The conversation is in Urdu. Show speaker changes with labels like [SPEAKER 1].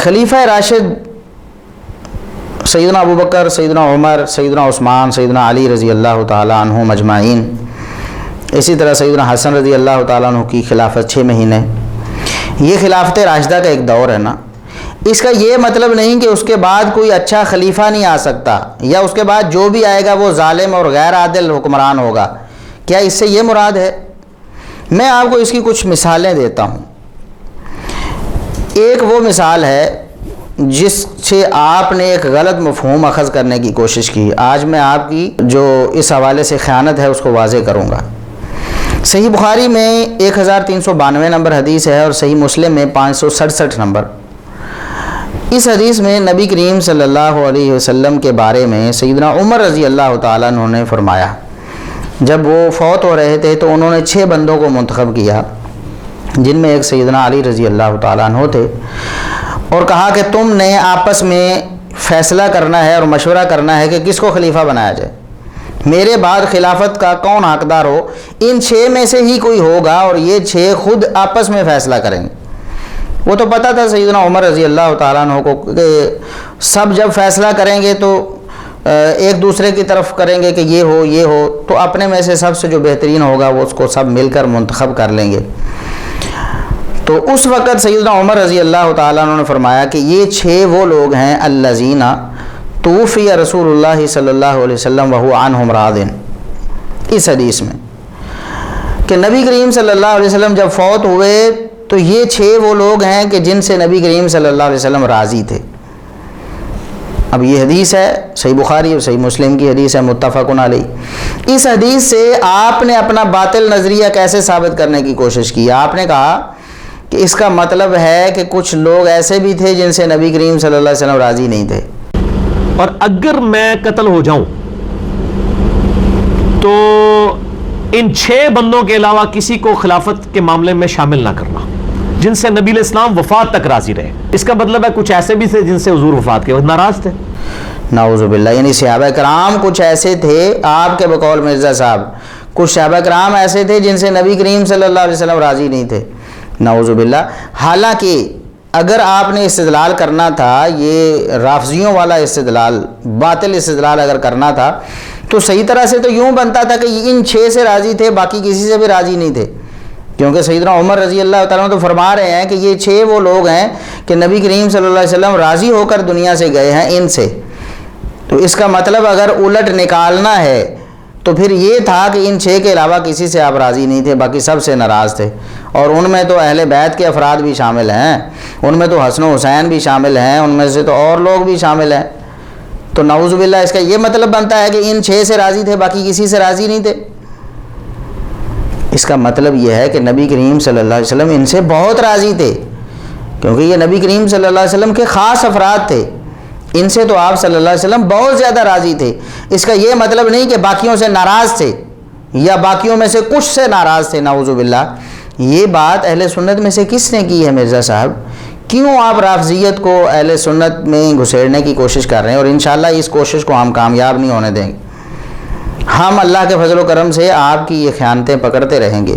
[SPEAKER 1] خلیفہ راشد سیدنا ابو بکر، سیدنا عمر، سیدنا عثمان، سیدنا علی رضی اللہ تعالیٰ عنہ مجمعین، اسی طرح سیدنا حسن رضی اللہ تعالیٰ عنہ کی خلافت 6 مہینے، یہ خلافت راشدہ کا ایک دور ہے نا۔ اس کا یہ مطلب نہیں کہ اس کے بعد کوئی اچھا خلیفہ نہیں آ سکتا، یا اس کے بعد جو بھی آئے گا وہ ظالم اور غیر عادل حکمران ہوگا، کیا اس سے یہ مراد ہے؟ میں آپ کو اس کی کچھ مثالیں دیتا ہوں۔ ایک وہ مثال ہے جس سے آپ نے ایک غلط مفہوم اخذ کرنے کی کوشش کی۔ آج میں آپ کی جو اس حوالے سے خیانت ہے اس کو واضح کروں گا۔ صحیح بخاری میں 1392 نمبر حدیث ہے اور صحیح مسلم میں 567 نمبر۔ اس حدیث میں نبی کریم صلی اللہ علیہ وسلم کے بارے میں سیدنا عمر رضی اللہ تعالیٰ عنہ نے فرمایا، جب وہ فوت ہو رہے تھے تو انہوں نے 6 بندوں کو منتخب کیا، جن میں ایک سیدنا علی رضی اللہ تعالیٰ عنہ تھے، اور کہا کہ تم نے آپس میں فیصلہ کرنا ہے اور مشورہ کرنا ہے کہ کس کو خلیفہ بنایا جائے، میرے بعد خلافت کا کون حقدار ہو، ان 6 میں سے ہی کوئی ہوگا اور یہ 6 خود آپس میں فیصلہ کریں گے۔ وہ تو پتہ تھا سیدنا عمر رضی اللہ تعالیٰ عنہ کو کہ سب جب فیصلہ کریں گے تو ایک دوسرے کی طرف کریں گے کہ یہ ہو تو اپنے میں سے سب سے جو بہترین ہوگا وہ اس کو سب مل کر منتخب کر لیں گے۔ تو اس وقت سیدنا عمر رضی اللہ تعالیٰ عنہ نے فرمایا کہ یہ 6 وہ لوگ ہیں الذین توفی رسول اللہ صلی اللہ علیہ وسلم وہو عنہم راض۔ اس حدیث میں کہ نبی کریم صلی اللہ علیہ وسلم جب فوت ہوئے تو یہ 6 وہ لوگ ہیں کہ جن سے نبی کریم صلی اللہ علیہ وسلم راضی تھے۔ اب یہ حدیث ہے صحیح بخاری اور صحیح مسلم کی حدیث ہے متفق علیہ۔ اس حدیث سے آپ نے اپنا باطل نظریہ کیسے ثابت کرنے کی کوشش کی؟ آپ نے کہا کہ اس کا مطلب ہے کہ کچھ لوگ ایسے بھی تھے جن سے نبی کریم صلی اللہ علیہ وسلم راضی نہیں تھے،
[SPEAKER 2] اور اگر میں قتل ہو جاؤں تو ان 6 بندوں کے علاوہ کسی کو خلافت کے معاملے میں شامل نہ کرنا جن سے نبی علیہ السلام وفات تک راضی رہے۔ اس کا مطلب ہے کچھ ایسے بھی تھے جن سے حضور وفات کے وقت ناراض تھے۔
[SPEAKER 1] نعوذ باللہ، یعنی صحابہ کرام کچھ ایسے تھے، آپ کے بقول مرزا صاحب کچھ صحابہ کرام ایسے تھے جن سے نبی کریم صلی اللہ علیہ وسلم راضی نہیں تھے، نعوذ باللہ۔ حالانکہ اگر آپ نے استدلال کرنا تھا، یہ رافضیوں والا استدلال، باطل استدلال اگر کرنا تھا تو صحیح طرح سے تو یوں بنتا تھا کہ ان 6 سے راضی تھے، باقی کسی سے بھی راضی نہیں تھے، کیونکہ سیدنا عمر رضی اللہ تعالیٰ عنہ تو فرما رہے ہیں کہ یہ 6 وہ لوگ ہیں کہ نبی کریم صلی اللہ علیہ وسلم راضی ہو کر دنیا سے گئے ہیں ان سے۔ تو اس کا مطلب اگر الٹ نکالنا ہے تو پھر یہ تھا کہ ان 6 کے علاوہ کسی سے آپ راضی نہیں تھے، باقی سب سے ناراض تھے، اور ان میں تو اہل بیت کے افراد بھی شامل ہیں، ان میں تو حسن و حسین بھی شامل ہیں، ان میں سے تو اور لوگ بھی شامل ہیں۔ تو نعوذ باللہ اس کا یہ مطلب بنتا ہے کہ ان 6 سے راضی تھے، باقی کسی سے راضی نہیں تھے۔ اس کا مطلب یہ ہے کہ نبی کریم صلی اللہ علیہ وسلم ان سے بہت راضی تھے، کیونکہ یہ نبی کریم صلی اللہ علیہ وسلم کے خاص افراد تھے، ان سے تو آپ صلی اللہ علیہ وسلم بہت زیادہ راضی تھے۔ اس کا یہ مطلب نہیں کہ باقیوں سے ناراض تھے یا باقیوں میں سے کچھ سے ناراض تھے، نعوذ باللہ۔ یہ بات اہل سنت میں سے کس نے کی ہے مرزا صاحب؟ کیوں آپ رافضیت کو اہل سنت میں گھسیڑنے کی کوشش کر رہے ہیں؟ اور انشاءاللہ اس کوشش کو ہم کامیاب نہیں ہونے دیں گے۔ ہم اللہ کے فضل و کرم سے آپ کی یہ خیانتیں پکڑتے رہیں گے۔